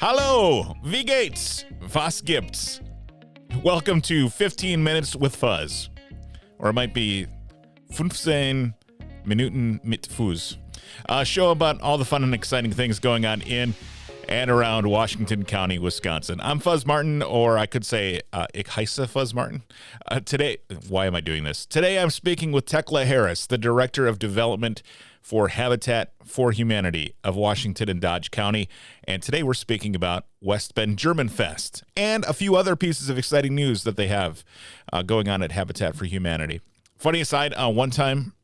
Hallo, wie geht's? Was gibt's? Welcome to 15 Minutes with Fuzz. Or it might be 15 Minuten mit Fuzz. A show about all the fun and exciting things going on in and around Washington County, Wisconsin. I'm Fuzz Martin, or I could say ich heiße Fuzz Martin. Today, why am I doing this? Today I'm speaking with Thecla Harris, the Director of Development for Habitat for Humanity of Washington and Dodge County. And today we're speaking about West Bend GERMANfest and a few other pieces of exciting news that they have going on at Habitat for Humanity. Funny aside, one time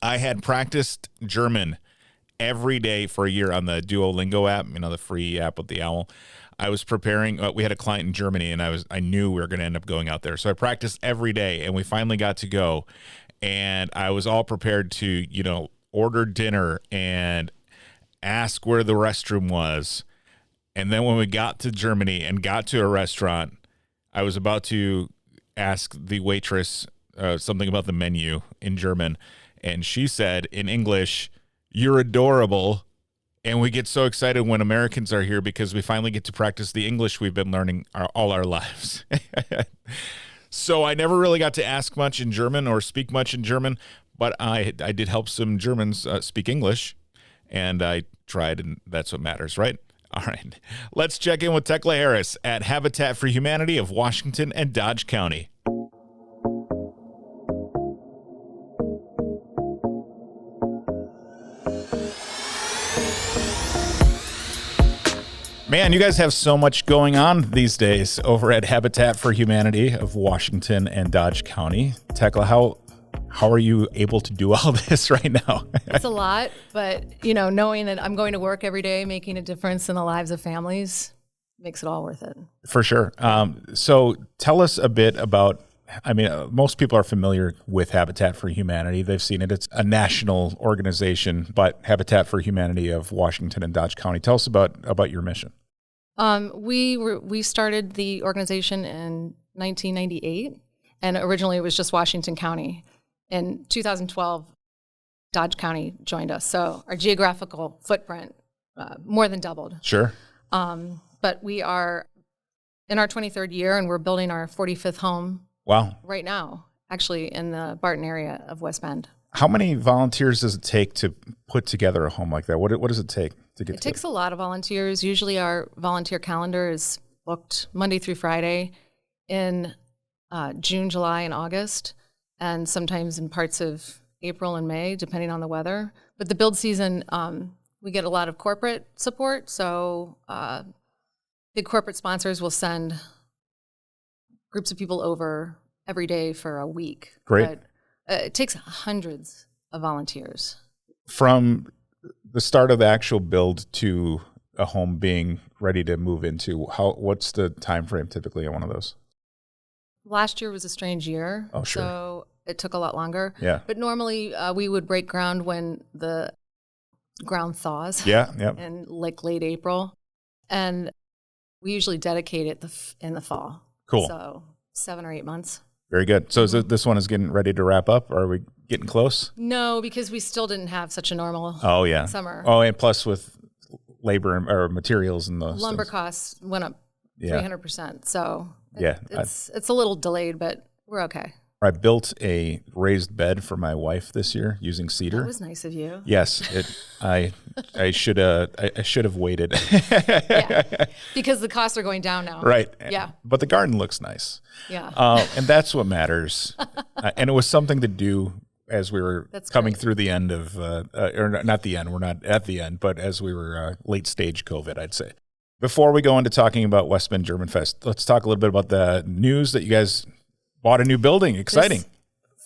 I had practiced German every day for a year on the Duolingo app, the free app with the owl. I was preparing, we had a client in Germany and I knew we were going to end up going out there. So I practiced every day and we finally got to go. And I was all prepared to, order dinner and ask where the restroom was. And then when we got to Germany and got to a restaurant, I was about to ask the waitress something about the menu in German. And she said in English, "You're adorable." And we get so excited when Americans are here because we finally get to practice the English we've been learning all our lives. So I never really got to ask much in German or speak much in German, but I did help some Germans speak English, and I tried, and that's what matters, right? All right. Let's check in with Thecla Harris at Habitat for Humanity of Washington and Dodge County. Man, you guys have so much going on these days over at Habitat for Humanity of Washington and Dodge County. Thecla, how are you able to do all this right now? It's a lot, but knowing that I'm going to work every day, making a difference in the lives of families, makes it all worth it. For sure. So tell us a bit about, most people are familiar with Habitat for Humanity. They've seen it. It's a national organization, but Habitat for Humanity of Washington and Dodge County. Tell us about your mission. We started the organization in 1998, and originally it was just Washington County. In 2012, Dodge County joined us, so our geographical footprint more than doubled. Sure. But we are in our 23rd year, and we're building our 45th home. Wow. Right now, actually in the Barton area of West Bend. How many volunteers does it take to put together a home like that? What does it take to get It takes a lot of volunteers. Usually our volunteer calendar is booked Monday through Friday in June, July, and August, and sometimes in parts of April and May, depending on the weather. But the build season, we get a lot of corporate support, so big corporate sponsors will send groups of people over every day for a week. Great. But it takes hundreds of volunteers. From the start of the actual build to a home being ready to move into, what's the time frame typically on one of those? Last year was a strange year. Oh, sure. So it took a lot longer. Yeah. But normally we would break ground when the ground thaws. Yeah. In late April. And we usually dedicate it in the fall. Cool. So 7 or 8 months. Very good. So this one is getting ready to wrap up? Or are we getting close? No, because we still didn't have such a normal summer. Oh, and plus with labor or materials and those lumber things. Costs went up 300%. So it's a little delayed, but we're okay. I built a raised bed for my wife this year using cedar. That was nice of you. Yes, I should have waited. Yeah, because the costs are going down now. Right. Yeah. But the garden looks nice. Yeah. And that's what matters. And it was something to do as we were coming through the end of, or not the end. We're not at the end, but as we were late stage COVID, I'd say. Before we go into talking about West Bend GERMANfest, let's talk a little bit about the news that you guys bought a new building. Exciting.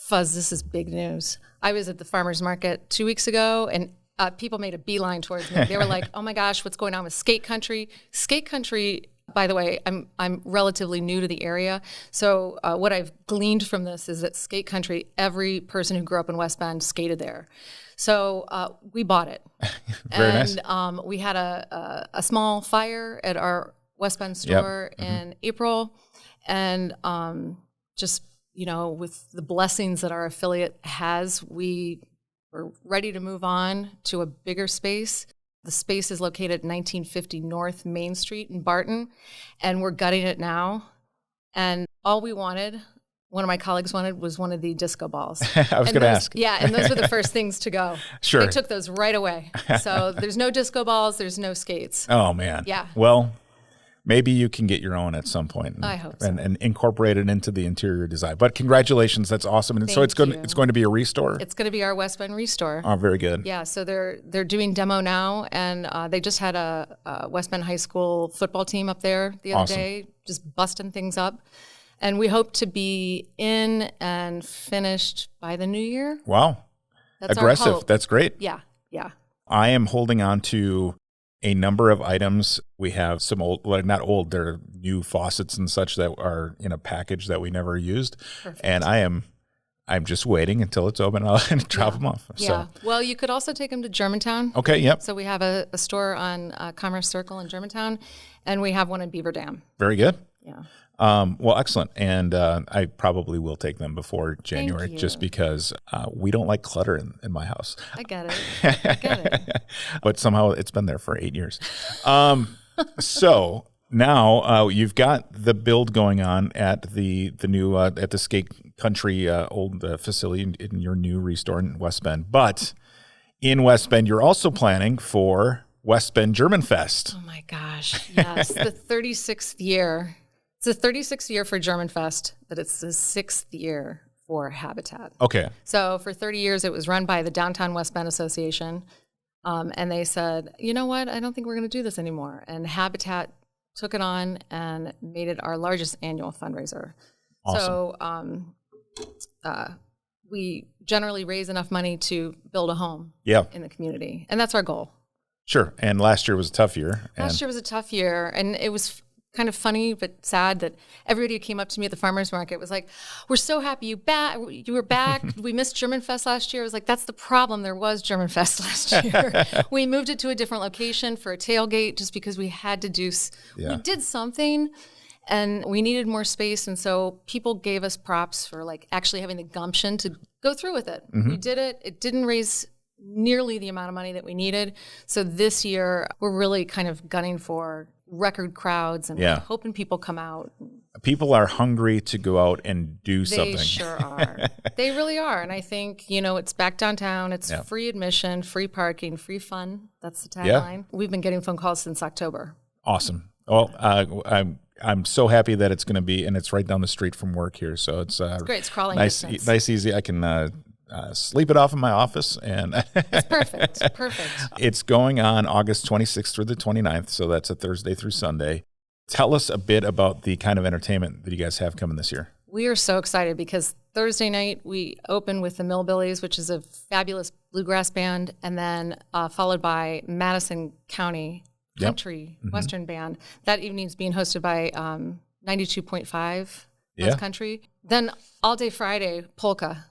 This is big news. I was at the farmer's market 2 weeks ago, and people made a beeline towards me. They were like, "Oh my gosh, what's going on with skate country?" Skate country, by the way, I'm relatively new to the area. So what I've gleaned from this is that skate country, every person who grew up in West Bend skated there. So we bought it. Very nice. And we had a small fire at our West Bend store in April. And just, with the blessings that our affiliate has, we were ready to move on to a bigger space. The space is located at 1950 North Main Street in Barton, and we're gutting it now. And all we wanted, one of my colleagues wanted, was one of the disco balls. I was going to ask. Yeah, and those were the first things to go. Sure. They took those right away. So there's no disco balls, there's no skates. Oh, man. Yeah. Well, maybe you can get your own at some point. I hope so. And incorporate it into the interior design. But congratulations, that's awesome. And so it's going to be a restore? It's going to be our West Bend restore. Oh, very good. Yeah, so they're doing demo now, and they just had a West Bend High School football team up there the other day, just busting things up. And we hope to be in and finished by the new year. Wow. That's aggressive. our hope. That's great. Yeah, yeah. I am holding on to a number of items. We have some old, well, not old, they're new faucets and such that are in a package that we never used. Perfect. And I'm just waiting until it's open and drop them off. Yeah. So. Well, you could also take them to Germantown. Okay, yep. So we have a store on Commerce Circle in Germantown, and we have one in Beaver Dam. Very good. Yeah. Well, excellent. And I probably will take them before January just because we don't like clutter in my house. I get it. But somehow it's been there for 8 years. So now you've got the build going on at the new at the Skate Country old facility in your new restore in West Bend. But in West Bend, you're also planning for West Bend GERMANfest. Oh my gosh. Yes. The 36th year. It's the 36th year for GERMANfest, but it's the 6th year for Habitat. Okay. So for 30 years, it was run by the Downtown West Bend Association. And they said, you know what? I don't think we're going to do this anymore. And Habitat took it on and made it our largest annual fundraiser. Awesome. So we generally raise enough money to build a home in the community. And that's our goal. Sure. And last year was a tough year. Last year was a tough year. And it was kind of funny but sad that everybody who came up to me at the farmers market was like, we're so happy you were back. We missed GERMANfest last year. I was like, that's the problem. There was GERMANfest last year. We moved it to a different location for a tailgate just because we had to we did something and we needed more space. And so people gave us props for like actually having the gumption to go through with it. We did it. It didn't raise nearly the amount of money that we needed. So this year we're really kind of gunning for record crowds and hoping people come out. People are hungry to go out and do something. They sure are. They really are. And I think, it's back downtown. It's free admission, free parking, free fun. That's the tagline. We've been getting phone calls since October. Awesome. Well, I'm so happy that it's going to be, and it's right down the street from work here. So it's great. It's crawling distance. Nice, easy. I can sleep it off in my office. And it's perfect. Perfect. It's going on August 26th through the 29th. So that's a Thursday through Sunday. Tell us a bit about the kind of entertainment that you guys have coming this year. We are so excited because Thursday night we open with the Millbillies, which is a fabulous bluegrass band, and then followed by Madison County Country Western Band. That evening is being hosted by 92.5 West Country. Then all day Friday, polka.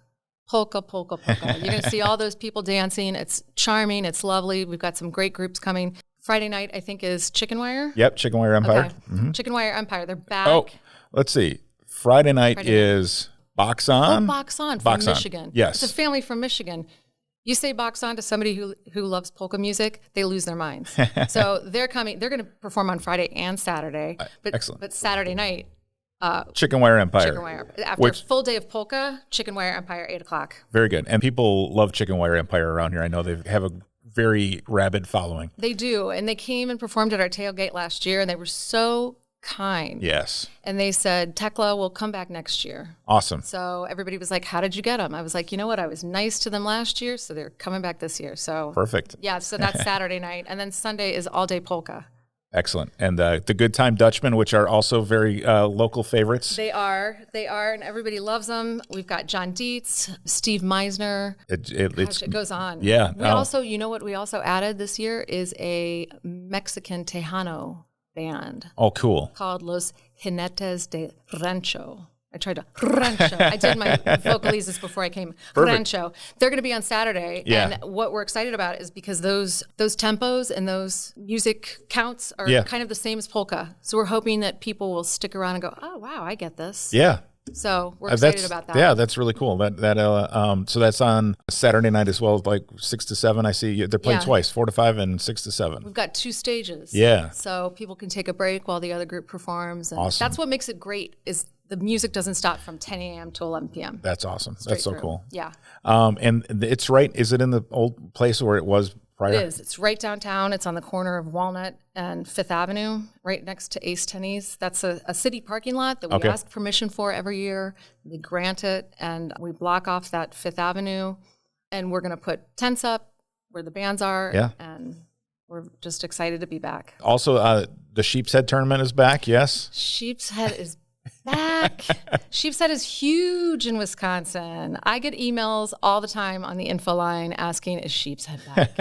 Polka. You're going to see all those people dancing. It's charming. It's lovely. We've got some great groups coming. Friday night, I think, is Chicken Wire. Yep, Chicken Wire Empire. Okay. Chicken Wire Empire. They're back. Oh, let's see. Friday night is Box On. Oh, Box On from Michigan. Yes. It's a family from Michigan. You say Box On to somebody who loves polka music, they lose their minds. So they're coming. They're going to perform on Friday and Saturday. Excellent. But Saturday night, Chicken Wire Empire. Chicken Wire. After a full day of polka, Chicken Wire Empire, 8 o'clock. Very good. And people love Chicken Wire Empire around here. I know they have a very rabid following. They do. And they came and performed at our tailgate last year, and they were so kind. Yes. And they said, Thecla will come back next year. Awesome. So everybody was like, how did you get them? I was like, you know what? I was nice to them last year, so they're coming back this year. So perfect. Yeah, so that's Saturday night. And then Sunday is all day polka. Excellent. And the Good Time Dutchmen, which are also very local favorites. They are, and everybody loves them. We've got John Dietz, Steve Meisner. It goes on. Yeah. We also, you know what we also added this year is a Mexican Tejano band. Oh, cool. Called Los Jinetes de Rancho. I tried to rancho. I did my vocalizes before I came. Perfect. Rancho. They're going to be on Saturday, and what we're excited about is because those tempos and those music counts are kind of the same as polka. So we're hoping that people will stick around and go, "Oh wow, I get this." Yeah, So we're excited about that. Yeah, that's really cool. So that's on Saturday night as well, like 6 to 7. I see they're playing twice, 4 to 5 and 6 to 7. We've got 2 stages. Yeah. So people can take a break while the other group performs. And awesome. That's what makes it great is the music doesn't stop from 10 a.m. to 11 p.m. That's awesome. That's so cool. Yeah. And it's right. Is it in the old place where it was prior? It is. It's right downtown. It's on the corner of Walnut and 5th Avenue, right next to Ace Tennies. That's a city parking lot that we ask permission for every year. They grant it, and we block off that 5th Avenue, and we're going to put tents up where the bands are, and we're just excited to be back. Also, the Sheepshead tournament is back, yes? Sheepshead is back. Sheepshead is huge in Wisconsin. I get emails all the time on the info line asking, is Sheepshead back?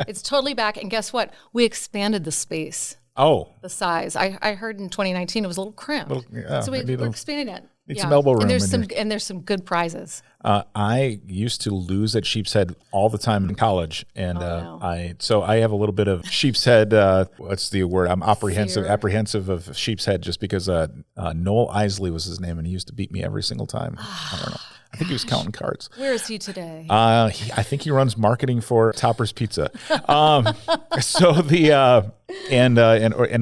It's totally back. And guess what? We expanded the space. Oh. The size. I heard in 2019 it was a little cramped. So we're expanding it. Need some elbow room. And there's some good prizes. I used to lose at Sheepshead all the time in college, and I have a little bit of Sheepshead. What's the word? I'm apprehensive of Sheepshead just because Noel Isley was his name, and he used to beat me every single time. I don't know. I think he was counting cards. Where is he today? I think he runs marketing for Topper's Pizza. And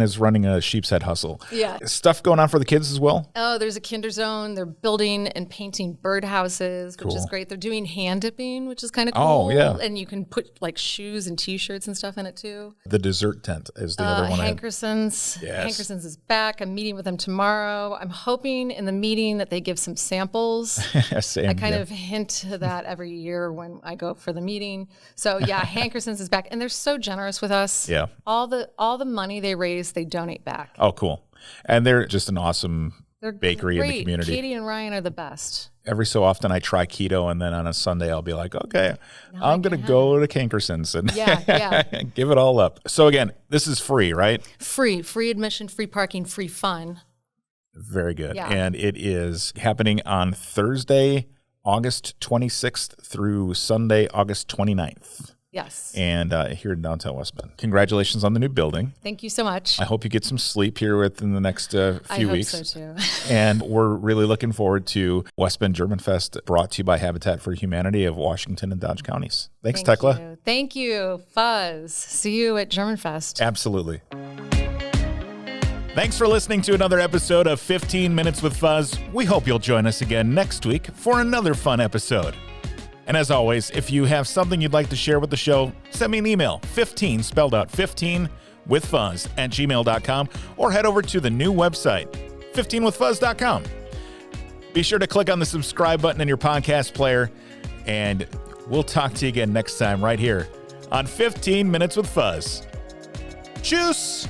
is running a Sheepshead hustle. Yeah. Stuff going on for the kids as well? Oh, there's a kinder zone. They're building and painting birdhouses, which is great. They're doing hand dipping, which is kind of cool. Oh, yeah. And you can put like shoes and T-shirts and stuff in it too. The dessert tent is the other one. Hankerson's. Yes. Hankerson's is back. I'm meeting with them tomorrow. I'm hoping in the meeting that they give some samples. I kind of hint to that every year when I go for the meeting. So yeah, Hankerson's is back. And they're so generous with us. Yeah. All the money they raise, they donate back. Oh, cool. And they're just an awesome bakery in the community. Katie and Ryan are the best. Every so often I try keto, and then on a Sunday I'll be like, okay, I'm going to go to Hankerson's and give it all up. So again, this is free, right? Free admission, free parking, free fun. Very good. Yeah. And it is happening on Thursday, August 26th through Sunday, August 29th. Yes. And here in downtown West Bend. Congratulations on the new building. Thank you so much. I hope you get some sleep here within the next few weeks. I hope so too. And we're really looking forward to West Bend GERMANfest, brought to you by Habitat for Humanity of Washington and Dodge counties. Thanks, Thecla. Thank you, Fuzz. See you at GERMANfest. Absolutely. Thanks for listening to another episode of 15 Minutes with Fuzz. We hope you'll join us again next week for another fun episode. And as always, if you have something you'd like to share with the show, send me an email, 15, spelled out 15, with fuzz @gmail.com, or head over to the new website, 15withfuzz.com. Be sure to click on the subscribe button in your podcast player, and we'll talk to you again next time right here on 15 Minutes with Fuzz. Tschüss!